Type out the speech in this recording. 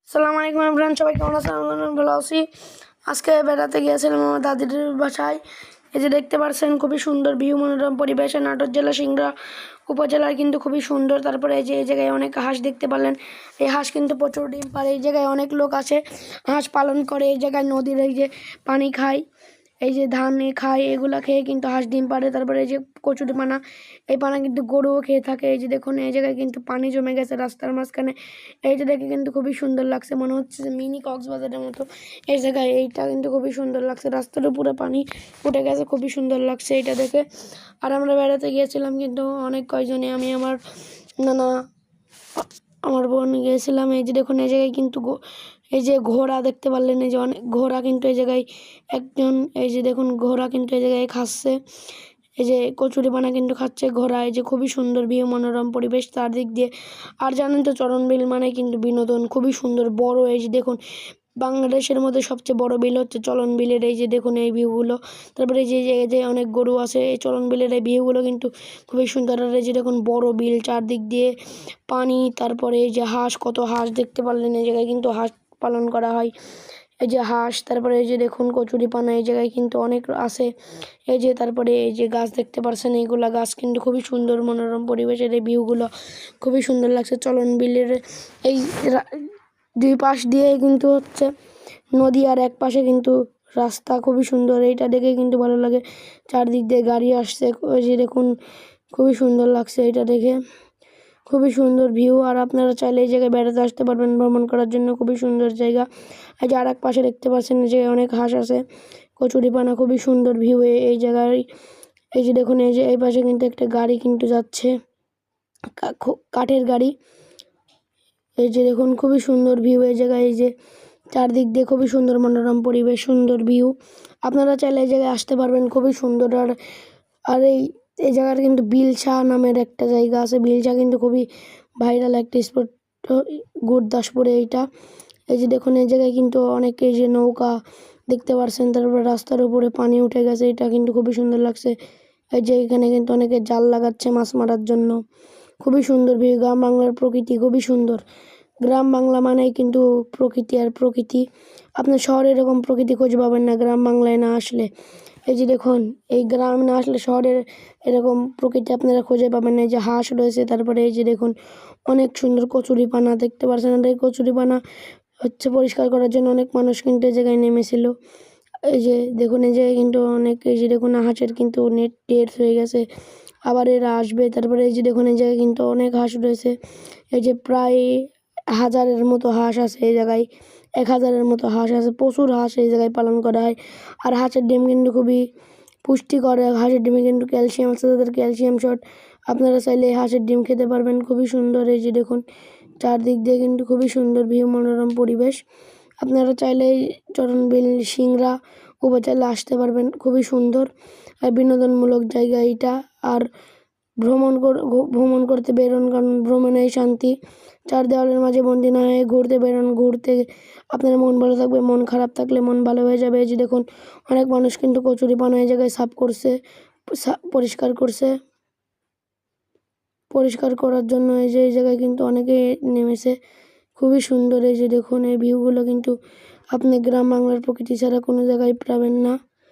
আসসালামু আলাইকুম এভরিওয়ান, সবাই কেমন আছেন? আমি ভালো আছি। আজকে বেড়াতে গিয়েছিলাম আমার দাদির বাসায়। এই যে দেখতে পাচ্ছেন খুবই সুন্দর ভিউ, মনোরম পরিবেশে নাটোর জেলা সিংড়া উপজেলার কিন্তু খুবই সুন্দর। তারপরে এই জায়গায় অনেক হাঁস দেখতে পারলেন। এই হাঁস কিন্তু প্রচুর ডিম পারে। এই জায়গায় অনেক লোক আসে হাঁস পালন করে। এই জায়গায় নদীর এই যে পানি খায়, এই যে ধান খায়, এগুলা খেয়ে কিন্তু হাঁস ডিম পারে। তারপরে এই যে কচুরি পানা, এই পানা কিন্তু গরুও খেয়ে থাকে। এই যে দেখুন এই জায়গায় কিন্তু পানি জমে গেছে রাস্তার মাঝখানে। এই যে দেখে কিন্তু খুবই সুন্দর লাগছে, মনে হচ্ছে যে মিনি কক্সবাজারের মতো এই জায়গায়। এইটা কিন্তু খুবই সুন্দর লাগছে, রাস্তার উপরে পানি উঠে গেছে, খুবই সুন্দর লাগছে এটা দেখে। আর আমরা বেড়াতে গিয়েছিলাম কিন্তু অনেক কয়জনে, আমি আমার নানা আমার বোন গিয়েছিলাম। এই যে দেখুন এই জায়গায় কিন্তু এই যে ঘোড়া দেখতে পারলেন, এই যে অনেক ঘোড়া কিন্তু এই জায়গায় একজন, এই যে দেখুন ঘোড়া কিন্তু এই জায়গায় খাচ্ছে, এই যে কচুরি পানা কিন্তু খাচ্ছে ঘোড়া। এই যে খুবই সুন্দর ভিউ, মনোরম পরিবেশ চারদিক দিয়ে। আর জানেন তো চরণবিল মানে কিন্তু বিনোদন, খুবই সুন্দর বড়। এই যে দেখুন বাংলাদেশের মধ্যে সবচেয়ে বড় বিল হচ্ছে চলনবিলের। এই যে দেখুন এই ভিউগুলো। তারপরে যে অনেক গরু আছে, এই চলনবিলের এই ভিউগুলো কিন্তু খুবই সুন্দর। আর এই যে দেখুন বড় বিল, চারদিক দিয়ে পানি। তারপরে এই যে হাঁস, কত হাঁস দেখতে পারলেন। এই জায়গায় কিন্তু হাঁস পালন করা হয়, এই যে হাঁস। তারপরে এই যে দেখুন কচুরি পানা এই জায়গায় কিন্তু অনেক আছে। এই যে তারপরে এই যে গাছ দেখতে পারছেন, এইগুলা গাছ কিন্তু খুবই সুন্দর, মনোরম পরিবেশের এই ভিউগুলো খুবই সুন্দর লাগছে। চলনবিলের এই দুই পাশ দিয়ে কিন্তু হচ্ছে নদী, আর এক পাশে কিন্তু রাস্তা, খুবই সুন্দর। এইটা দেখে কিন্তু ভালো লাগে, চারদিক দিয়ে গাড়ি আসছে। ওই যে দেখুন খুবই সুন্দর লাগছে এটা দেখে, খুবই সুন্দর ভিউ। আর আপনারা চাইলে এই জায়গায় বেড়াতে আসতে পারবেন, ভ্রমণ করার জন্য খুবই সুন্দর জায়গা। এই যে আর এক পাশে দেখতে পাচ্ছেন যে অনেক হাঁস আছে, কচুরিপানা, খুবই সুন্দর ভিউ এই জায়গায়। এই যে দেখুন এই যে এই পাশে কিন্তু একটা গাড়ি কিন্তু যাচ্ছে, কাঠের গাড়ি। এই যে দেখুন খুবই সুন্দর ভিউ এই জায়গায়। এই যে চারদিক দিয়ে খুবই সুন্দর, মনোরম পরিবেশ, সুন্দর ভিউ। আপনারা চাইলে এই জায়গায় আসতে পারবেন, খুবই সুন্দর। আর আর এই জায়গাটা কিন্তু বিলসা নামের একটা জায়গা আছে। বিলসা কিন্তু খুবই ভাইরাল একটা স্পট, গুরদাসপুরে এইটা। এই যে দেখুন এই জায়গায় কিন্তু অনেকে এই যে নৌকা দেখতে পাচ্ছেন, তারপরে রাস্তার উপরে পানি উঠে গেছে, এটা কিন্তু খুবই সুন্দর লাগছে। এই যে এখানে কিন্তু অনেকে জাল লাগাচ্ছে মাছ মারার জন্য, খুবই সুন্দর ভিউ। গ্রাম বাংলার প্রকৃতি খুবই সুন্দর। গ্রাম বাংলা মানেই কিন্তু প্রকৃতি আর প্রকৃতি। আপনার শহরে এরকম প্রকৃতি খুঁজে পাবেন না গ্রাম বাংলায় না আসলে। এই যে দেখুন এই গ্রামে না আসলে শহরের এরকম প্রকৃতি আপনারা খুঁজে পাবেন না। এই যে হাঁস রয়েছে, তারপরে এই যে দেখুন অনেক সুন্দর কচুরি পানা দেখতে পাচ্ছেন। আর এই কচুরি পানা হচ্ছে পরিষ্কার করার জন্য অনেক মানুষ কিন্তু এই জায়গায় নেমেছিল। এই যে দেখুন এই জায়গায় কিন্তু অনেক, এই যে দেখুন হাঁসের কিন্তু নেট টের হয়ে গেছে, আবার এরা আসবে। তারপরে এই যে দেখুন এই জায়গায় কিন্তু অনেক হাঁস রয়েছে। এই যে প্রায় 1000-এর মতো হাঁস আছে এই জায়গায়, 1000-এর মতো হাঁস আছে, প্রচুর হাঁস এই জায়গায় পালন করা হয়। আর হাঁসের ডিম কিন্তু খুবই পুষ্টিকর, হাঁসের ডিমে কিন্তু ক্যালসিয়াম আছে, তাদের ক্যালসিয়াম শট। আপনারা চাইলে হাঁসের ডিম খেতে পারবেন, খুবই সুন্দর। এই যে দেখুন চারদিক দিয়ে কিন্তু খুবই সুন্দর ভিউ, মনোরম পরিবেশ। আপনারা চাইলে চরণবিল সিংড়া উপজেলা আসতে পারবেন, খুবই সুন্দর আর বিনোদনমূলক জায়গা এটা। আর ভ্রমণ করতে বেরোন, কারণ ভ্রমণেই শান্তি। চার দেওয়ালের মাঝে বন্দি না হয়ে ঘুরতে বেরোন, ঘুরতে আপনার মন ভালো থাকবে, মন খারাপ থাকলে মন ভালো হয়ে যাবে। এই যে দেখুন অনেক মানুষ কিন্তু কচুরিপানা এই জায়গায় সাফ করছে, পরিষ্কার করছে। পরিষ্কার করার জন্য এই যে এই জায়গায় কিন্তু অনেকে নেমেছে, খুবই সুন্দর। এই যে দেখুন এই ভিউগুলো কিন্তু আপনি গ্রাম বাংলার প্রকৃতি ছাড়া কোনো জায়গায় পাবেন না।